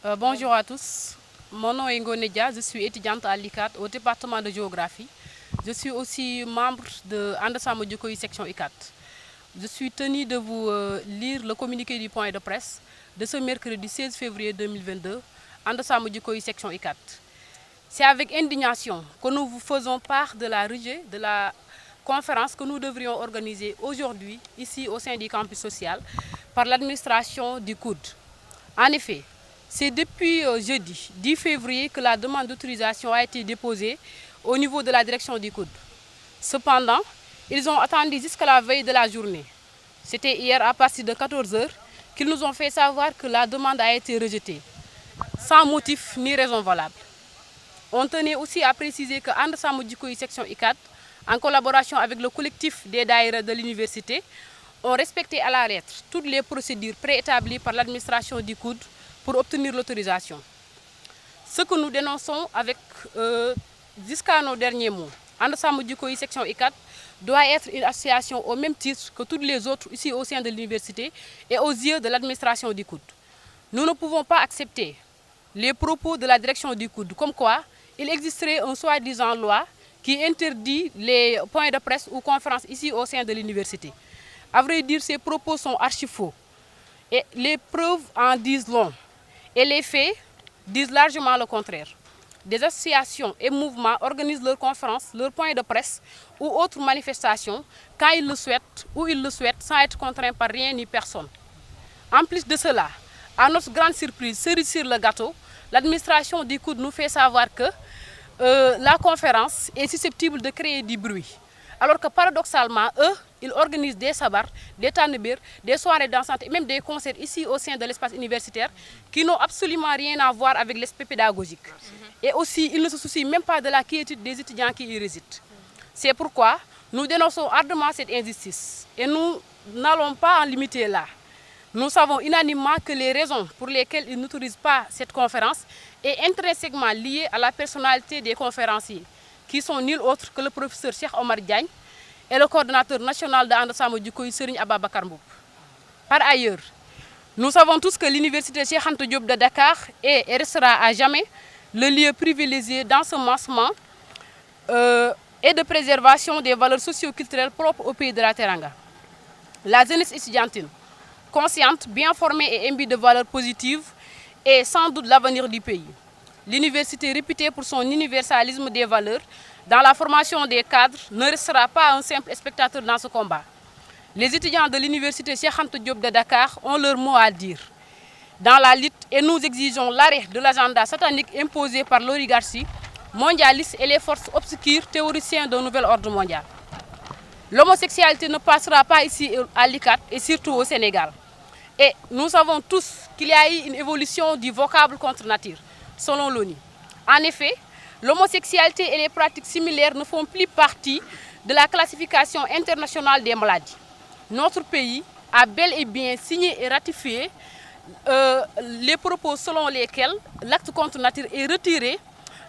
Bonjour à tous, mon nom est Ngone Dia, je suis étudiante à l'ICAT au département de géographie. Je suis aussi membre de Andesama Djokoyi section ICAT. Je suis tenue de vous lire le communiqué du point de presse de ce mercredi 16 février 2022, Andesama Djokoyi section ICAT. C'est avec indignation que nous vous faisons part de la rejet de la conférence que nous devrions organiser aujourd'hui, ici au sein du campus social, par l'administration du COUD. En effet, c'est depuis jeudi 10 février que la demande d'autorisation a été déposée au niveau de la direction du COUD. Cependant, ils ont attendu jusqu'à la veille de la journée. C'était hier à partir de 14 h qu'ils nous ont fait savoir que la demande a été rejetée, sans motif ni raison valable. On tenait aussi à préciser que Andesama Djokoyi section ICAT, en collaboration avec le collectif des daïras de l'université, ont respecté à la lettre toutes les procédures préétablies par l'administration du COUD pour obtenir l'autorisation. Ce que nous dénonçons jusqu'à nos derniers mots, Andesama Djokoyi section ICAT doit être une association au même titre que toutes les autres ici au sein de l'université et aux yeux de l'administration du COUD. Nous ne pouvons pas accepter les propos de la direction du COUD comme quoi il existerait une soi-disant loi qui interdit les points de presse ou conférences ici au sein de l'université. À vrai dire, ces propos sont archi faux. Et les preuves en disent long. Et les faits disent largement le contraire. Des associations et mouvements organisent leurs conférences, leurs points de presse ou autres manifestations quand ils le souhaitent ou ils le souhaitent sans être contraints par rien ni personne. En plus de cela, à notre grande surprise, cerise sur le gâteau, l'administration du COUD nous fait savoir que la conférence est susceptible de créer du bruit. Alors que paradoxalement, eux, ils organisent des sabars, des tanebir, des soirées dansantes et même des concerts ici au sein de l'espace universitaire qui n'ont absolument rien à voir avec l'aspect pédagogique. Et aussi, ils ne se soucient même pas de la quiétude des étudiants qui y résident. C'est pourquoi nous dénonçons ardemment cette injustice et nous n'allons pas en limiter là. Nous savons unanimement que les raisons pour lesquelles ils n'autorisent pas cette conférence est intrinsèquement liée à la personnalité des conférenciers, qui sont nuls autres que le professeur Cheikh Omar Diagne et le coordonnateur national de Andesama Djokoyi Serigne Ababakar Mboup. Par ailleurs, nous savons tous que l'université Cheikh Anta Diop de Dakar est et restera à jamais le lieu privilégié d'ensemencement et de préservation des valeurs socio-culturelles propres au pays de la Teranga. La jeunesse estudiantine, consciente, bien formée et imbue de valeurs positives, est sans doute l'avenir du pays. L'université, réputée pour son universalisme des valeurs dans la formation des cadres, ne restera pas un simple spectateur dans ce combat. Les étudiants de l'université Cheikh Anta Diop de Dakar ont leur mot à dire dans la lutte et nous exigeons l'arrêt de l'agenda satanique imposé par l'oligarchie mondialiste et les forces obscures théoriciennes d'un nouvel ordre mondial. L'homosexualité ne passera pas ici à l'ICAT et surtout au Sénégal. Et nous savons tous qu'il y a eu une évolution du vocable contre nature, selon l'ONU. En effet, l'homosexualité et les pratiques similaires ne font plus partie de la classification internationale des maladies. Notre pays a bel et bien signé et ratifié les propos selon lesquels l'acte contre nature est retiré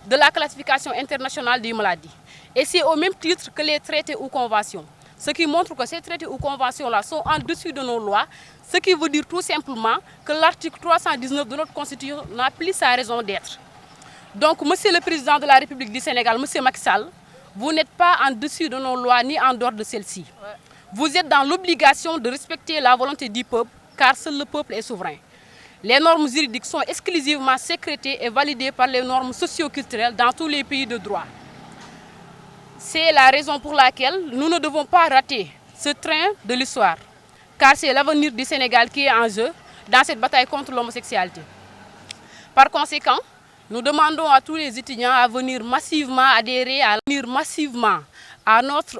de la classification internationale des maladies. Et c'est au même titre que les traités ou conventions. Ce qui montre que ces traités ou conventions-là sont en dessus de nos lois, ce qui veut dire tout simplement que l'article 319 de notre Constitution n'a plus sa raison d'être. Donc, Monsieur le Président de la République du Sénégal, Monsieur Macky Sall, vous n'êtes pas en dessus de nos lois ni en dehors de celles-ci. Vous êtes dans l'obligation de respecter la volonté du peuple, car seul le peuple est souverain. Les normes juridiques sont exclusivement sécrétées et validées par les normes socio-culturelles dans tous les pays de droit. C'est la raison pour laquelle nous ne devons pas rater ce train de l'histoire, car c'est l'avenir du Sénégal qui est en jeu dans cette bataille contre l'homosexualité. Par conséquent, nous demandons à tous les étudiants à venir massivement adhérer à notre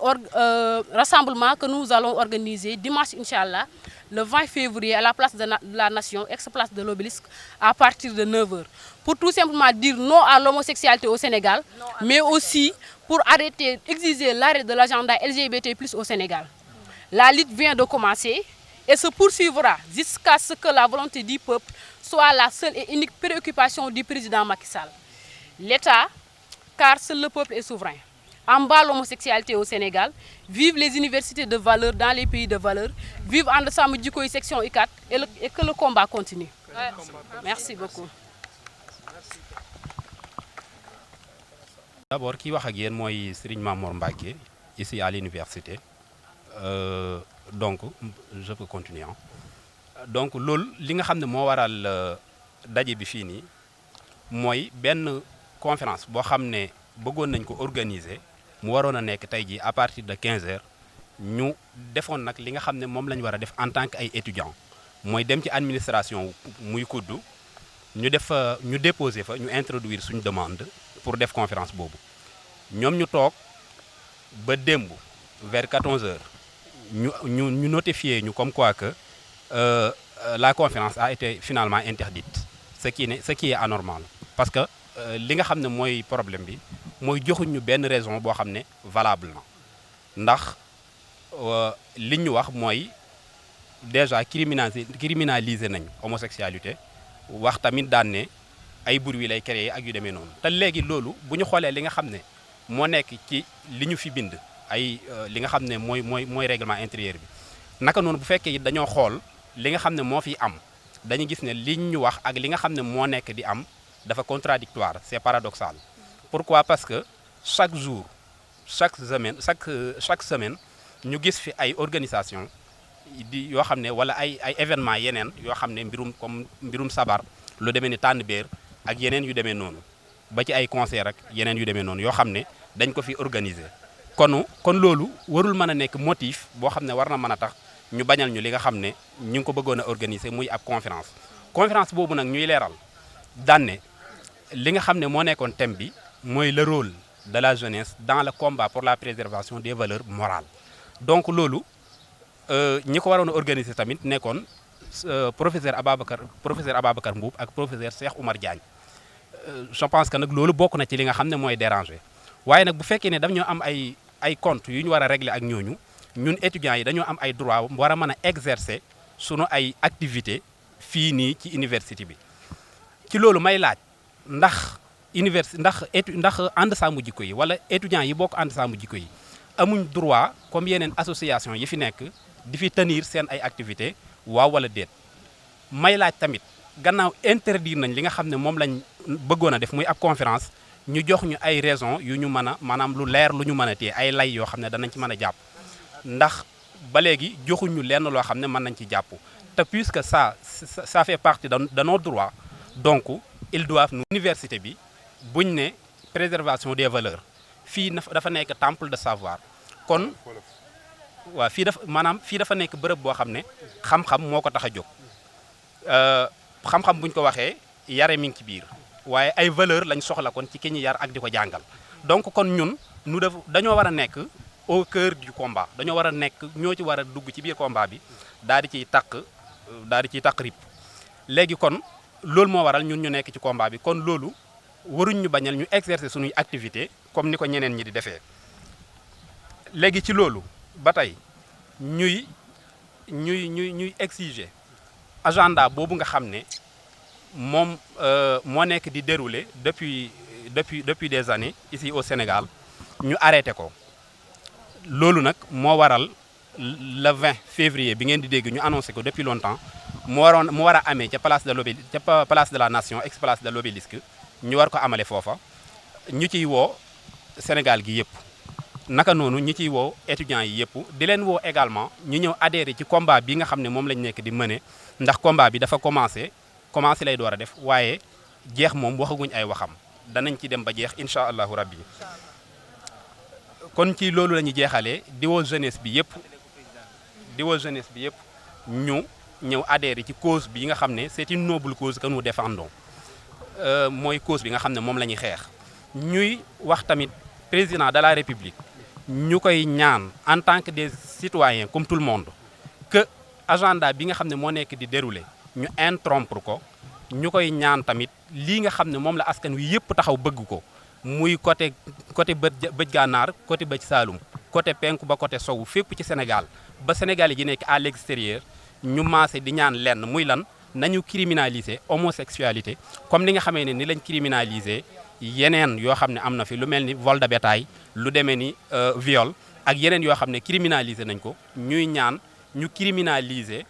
rassemblement que nous allons organiser dimanche, Inch'Allah, le 20 février à la place de la Nation, ex-place de l'Obélisque, à partir de 9 h. Pour tout simplement dire non à l'homosexualité au Sénégal, mais aussi pour arrêter, exiger l'arrêt de l'agenda LGBT+ au Sénégal. La lutte vient de commencer et se poursuivra jusqu'à ce que la volonté du peuple soit la seule et unique préoccupation du président Macky Sall. L'État, car seul le peuple est souverain, embat l'homosexualité au Sénégal, vive les universités de valeur dans les pays de valeur, vive Andesama Djokoyi section ICAT et que le combat continue. Merci beaucoup. D'abord ki wax ak yéen mooy Serigne Mamour Mbacké ici à l'université donc je peux continuer donc loolu li nga xam ne moo waral daje bi fii nii mooy benn conférence boo xam ne bëggoon nañ ko organiser mu waroon a nekk tey jii à partir de 15 heures ñu defoon nag li nga xam ne moom la ñu war a def en tant que ay étudiants mooy dem ci administration muy kuddu ñu def ñu déposer fa ñu introduire suñu demande pour def conférence boobu ñoom ñu toog ba démb vers 14 heures ñu notifié ñu comme quoi que la conférence a été finalement interdite ce qui est anormal parce que li nga xam ne mooy problème bi mooy joxuñ ñu benn raison boo xam ne valable na ndax li ñu wax mooy déjà criminaliser nañ homosexualité wax tamit daan ne ay bruit lay créer ak yu demee noonu te léegi loolu bu ñu xoolee li nga xam ne moo nekk ci li ñu fi bind ay li nga xam ne mooy règlement intérieur bi naka noonu bu fekkee it dañoo xool li nga xam ne moo fi am dañu gis ne li ñu wax ak li nga xam ne moo nekk di am dafa contradictoire c'est paradoxal pourquoi parce que chaque jour chaque semaine ñu gis fi ay organisation yoo xam ne wala ay événement yeneen yoo xam ne mbirum sabar lu demee ni tànn béer ak yeneen yu demee noonu ba ci ay concert ak yeneen yu demee noonu yoo xam ne dañ ko fi organiser kon loolu warul mën a nekk motif boo xam ne war na mën a tax ñu bañal ñu li nga xam ne ñu ngi ko bëggoon a organiser muy ab conférence boobu nag ñuy leeral daan ne li nga xam ne moo nekkoon thème bi mooy le rôle de la jeunesse dans le combat pour la préservation des valeurs morales donc loolu ñi ko waroon a organiser tamit nekkoon professeur Ababacar Mboup ak professeur Cheikh Oumar Diagne je pense que nag loolu bokk na ci li nga xam ne mooy déranger waaye nag bu fekkee ne dañoo am ay comptes yu ñu war a régler ak ñun étudiants yi dañoo am ay droit war a mën a exercer sunu ay activités fii nii ci université bi ci loolu may laaj ndax ndax ànd sàmm jikko yi wala étudiants yi bokk ànd sàmm jikko yi amuñ droit comme yeneen association yi fi nekk di fi tenir seen ay activités waaw wala déet may laaj tamit gannaaw interdire nañ li nga xam ne moom lañ bëggoon a def muy ab conférence ñu jox ñu ay raisons yu ñu mën a maanaam lu leer lu ñu mën a téye ay lay yoo xam ne danañ ci mën a jàpp ndax ba léegi joxuñu lenn loo xam ne mën nañ ci jàpp te puisque ça fait partie de nos droits donc ils doivent nous université bi buñ ne préservation des valeurs fii dafa nekk temple de savoir kon waaw fii dafa nekk bërëb boo xam ne xam-xam moo ko tax a jóg xam-xam buñ ko waxee yare mi ngi ci biir waaye ay valeur lañ soxla kon ci ki ñu yar ak di ko jàngal donc kon ñun dañoo war a nekk au cœur du combat dañoo war a nekk ñoo ci war a dugg ci biir combat bi daal di ciy takk rip léegi kon loolu moo waral ñun ñu nekk ci combat bi kon loolu waruñ ñu bañal ñu exercer suñuy activité comme ni ko ñeneen ñi di defee léegi ci loolu ba tey ñuy exiger agenda boobu nga xam ne moom moo nekk di dérouler depuis des années ici au Sénégal ñu arrêté ko loolu nag moo waral le 20 février bi ngeen di dégg ñu annoncé ko depuis longtemps mu war a amee ca place de la nation ex place de l'obélisque ñu war ko amale foofa ñu ciy woo Sénégal gi yëpp naka noonu ñu ciy woo étudiants yi yëpp di leen woo également ñu ñëw adhérer ci combat bi nga xam ne moom lañ nekk di mener ndax combat bi dafa commencé lay door a def waaye jeex moom waxaguñ ay waxam danañ ci dem ba jeex incha allahu rabbi kon ci loolu la ñuy jeexalee di woo jeunesse bi yëpp ñu ñëw adhérer ci cause bi nga xam ne c'est une noble cause que nous défendons mooy cause bi nga xam ne moom la ñuy xeex ñuy wax tamit président de la république ñu koy ñaan en tant que des citoyens comme tout le monde que agenda bi nga xam ne moo nekk di dérouler ñu interrompre ko ñu koy ñaan tamit lii nga xam ne moom la askan wi yëpp taxaw bëgg ko muy côté bëj gànnaar côté bëj saalum côté penku ba côté sowu fépp ci Sénégal ba Sénégal yi nekk à l'extérieur ñu maase di ñaan lenn muy lan nañu criminaliser homosexualité comme ni nga xamee ne ni lañ criminaliser yeneen yoo xam ne am na fi lu mel ni vol de bétail lu demee ni viol ak yeneen yoo xam ne criminaliser nañ ko ñuy ñaan ñu criminaliser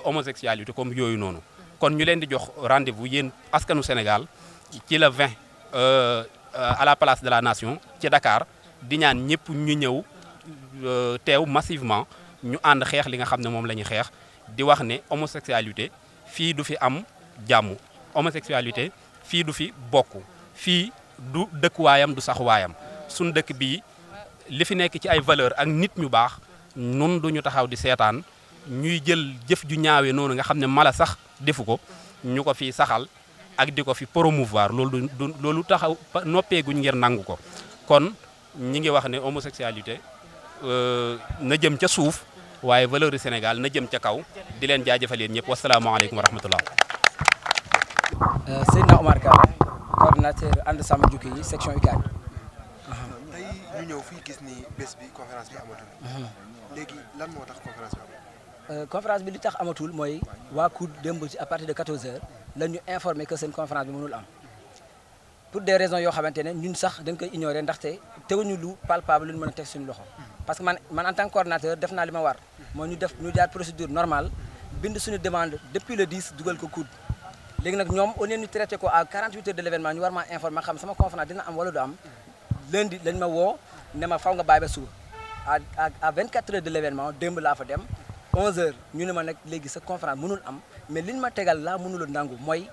homosexualité comme yooyu noonu kon ñu leen di jox rendez-vous yéen askanu Sénégal ci le 20 à la place de la nation ci Dakar di ñaan ñëpp ñu ñëw teew massivement ñu ànd xeex li nga xam ne moom la ñuy xeex di wax ne homosexualité fii du fi am jàmm homosexualité fii du fi bokk fii du dëkkuwaayam du saxuwaayam suñ dëkk bii li fi nekk ci ay valeur ak nit ñu baax nun duñu taxaw di seetaan ñuy jël jëf ju ñaawee noonu nga xam ne mala sax defu ko ñu ko fi saxal ak di ko fi promouvoir loolu taxaw noppeeguñ ngir nangu ko kon ñi ngi wax ne homosexualité na jëm ca suuf waaye valeur du Sénégal na jëm ca kaw di leen jaajëfal yéen ñëpp wasalaamaaleykum wa rahmatullah. Seydina Omar Kaba coordinateur ànd sàmm jukki yi section UCAD. tey ñu ñëw fii gis ni bés bi conférence bi amatul. léegi lan moo tax conférence bi amatul. conférence bi li tax amatul mooy waa COUD démb ci à partir de 14h la ñu informé que seen conférence bi mënul am pour des raisons yoo xamante ne ñun sax dañ koy ignorer ndaxte teguñu lu palpable lu ñu mën a teg suñu loxo. parce que man en tant que coordinateur def naa li ma war mooy ñu jaar procédure normale bind suñu demande depuis le 10 dugal ko COUD. léegi nag ñoom au lieu ñu traité ko à 48 heures de l' événement ñu war maa informer xam sama conférence dina am wala du am lundi lañ ma woo ne ma faw nga bàyyi ba suba à 24 heures de l' événement démb laa fa dem 11 heures ñu ne ma nag léegi sa conférence mënul am mais liñ ma tegal laa mënul a nangu mooy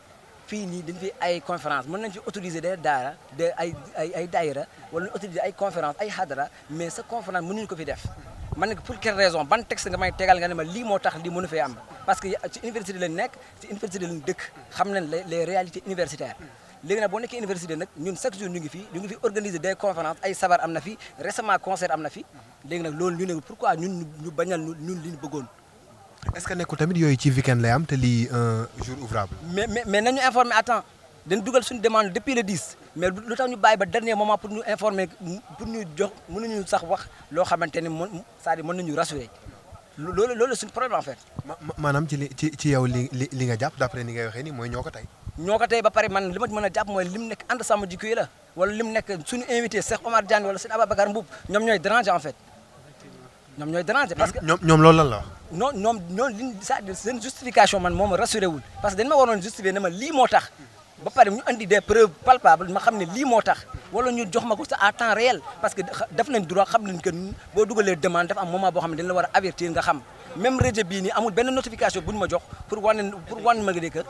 fii nii dañ fi ay conférence mën nañ fi autoriser des daara de ay daayira wala ñu autoriser ay conférence ay hadara mais sa conférence mënuñu ko fi def man nag pour quelle raison ban texte nga may tegal nga ne ma lii moo tax lii mënu fee am parce que ci université lañ nekk ci université lañ dëkk xam nañ les réalités universitaires léegi nag boo nekkee université nag ñun chaque jour ñu ngi fi organiser des conférences ay sabar am na fi récemment concert am na fi léegi nag loolu ñu ne pourquoi ñun ñu bañal ñun li ñu bëggoon. est-ce que nekkul tamit yooyu ci week-end lay am te lii un jour ouvrable. mais nañu informer à temps dañ dugal suñu demande depuis le 10 mais lu tax ñu bàyyi ba dernier moment pour ñu informer pour ñu jox mënuñu sax wax loo xamante ne c'est-à-dire mën nañu rassurer loolu suñu problème en fait. maanaam ci yow li nga jàpp d'après ni ngay waxee ni mooy ñoo ko tey. ñoo ko tey ba pare man li ma mën a jàpp mooy lim nekk ànd sàmm jikko yi la wala lim nekk suñu invité Cheikh Omar Diagne wala Cheikh Ababacar Mboup ñoom ñooy déranger en fait ñoom ñooy déranger. parce que ñoom loolu lan la wax. non liñ c'est-à-dire seen justification man moo ma rassuré wul parce que dañ ma waroon justifier ne ma lii moo tax ba pare ñu andi des preuves palpables ma xam ne lii moo tax wala ñu jox ma ko sa à temps réel parce que def nañ droit xam nañ que boo dugalee demande dafa am moment boo xam ne dañ la war a avertir nga xam même rejet bii nii amul benn notification bu ñu ma jox pour wan ma ne que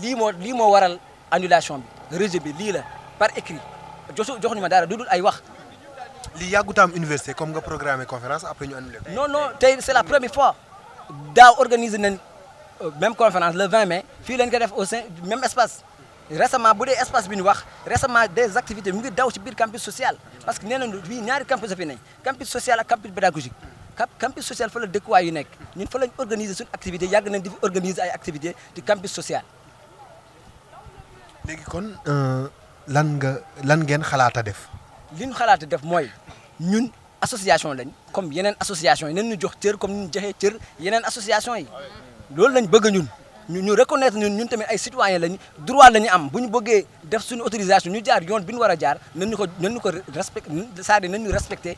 lii moo waral annulation bi rejet bi lii la par écrit joxuñu ma dara dudul ay wax. lii yàggut am université comme nga programmé conférence après ñu annulé. non tey c'est la première fois daaw organiser nañ même conférence le 20 mai fii lañ ko def au sein du même espace. récemment bu dee espace bi ñu wax récemment des activités mu ngi daw ci biir campus social parce que nee nañu fii ñaari campus a fi ne campus social ak campus pédagogique campus social fa la dëkkuwaay yu nekk ñun fa lañ organiser suñu activité yàgg nañ di fi organiser ay activités ci campus social. léegi kon lan ngeen xalaat a def. li ñu xalaat a def mooy ñun association lañ comme yeneen association yi nañ ñu jox cër comme ni ñu joxee cër yeneen association yi loolu lañ bëgg ñu reconnaître ñun tamit ay citoyens lañu droit la ñu am bu ñu bëggee def suñu autorisation ñu jaar yoon bi ñu war a jaar nañ ñu ko respecté c'est-à-dire nañ ñu respecté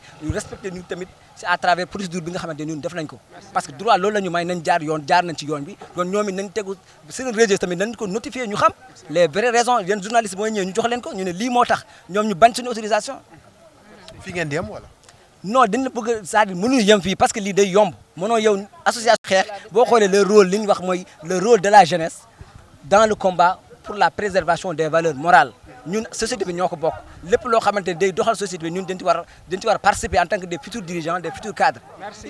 ñu tamit c'est à travers procédure bi nga xamante ne ñun def nañ ko parce que droit loolu la ñu may nañ jaar nañ ci yoon bi donc ñoom it nañ tegu seen rejet tamit nañ ko notifier ñu xam les vraies raisons yéen journalistes mooy ñëwee ñu jox leen ko ñu ne lii moo tax ñoom ñu bañ suñu autorisation. fi ngeen di yem wala. non dañ la bëgg c'est-à-dire mënuñu yem fii parce que lii day yomb mënoo yow association xeex boo xoolee le rôle li ñu wax mooy le rôle de la jeunesse dans le combat pour la préservation des valeurs morales ñun société bi ñoo ko bokk lépp loo xamante ne day doxal société bi ñun dañ ci war a participer en tant que des futurs dirigeants des futurs cadres.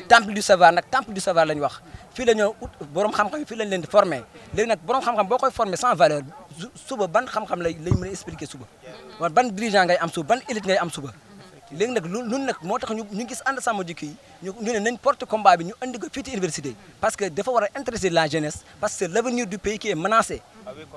temple du savoir nag temple du savoir la ñu wax fii la ñoo ut borom xam-xam yi fii lañ leen di former léegi nag borom xam-xam boo koy former sans valeur suba ban xam-xam lay mën a expliquer suba wala ban dirigeant ngay am suba ban élite ngay am suba. léegi nag loolu nag moo tax ñu gis ànd sàmm jikko yi ñu ne nañ porte combat bi ñu andi ko fii ci université parce que dafa war a intéresser la jeunesse parce que c'est l'avenir du pays qui est menacé.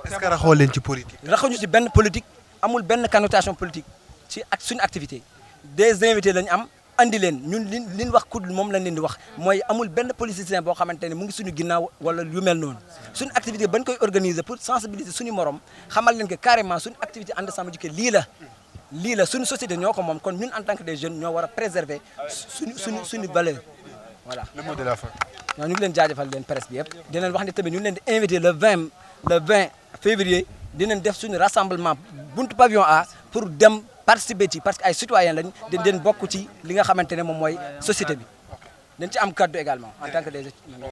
est-ce que raxoo leen ci politique. raxuñu ci benn politique amul benn connotation politique ci ak suñu activité des invités lañu am andi leen ñun li ñu wax COUD moom lañ leen di wax mooy amul benn politicien boo xamante ne mu ngi suñu ginnaaw wala yu mel noonu suñu activité bañ koy organiser pour sensibiliser suñu morom xamal leen que carrément suñu activité ànd sàmm jikko lii la suñu société ñoo ko moom kon ñun en tant que des jeunes ñoo war a préserver suñu valeur voilà. le mot de la fin. ñu ngi leen jaajëfal leen presse bi yëpp dinañ wax ne tamit ñu ngi leen di invité le 20 février dinañ def suñu rassemblement buntu pavillon A pour dem participer ci parce que ay citoyens lañ dañ bokk ci li nga xamante ne moom mooy société bi dañ ci am kaddu également en tant que des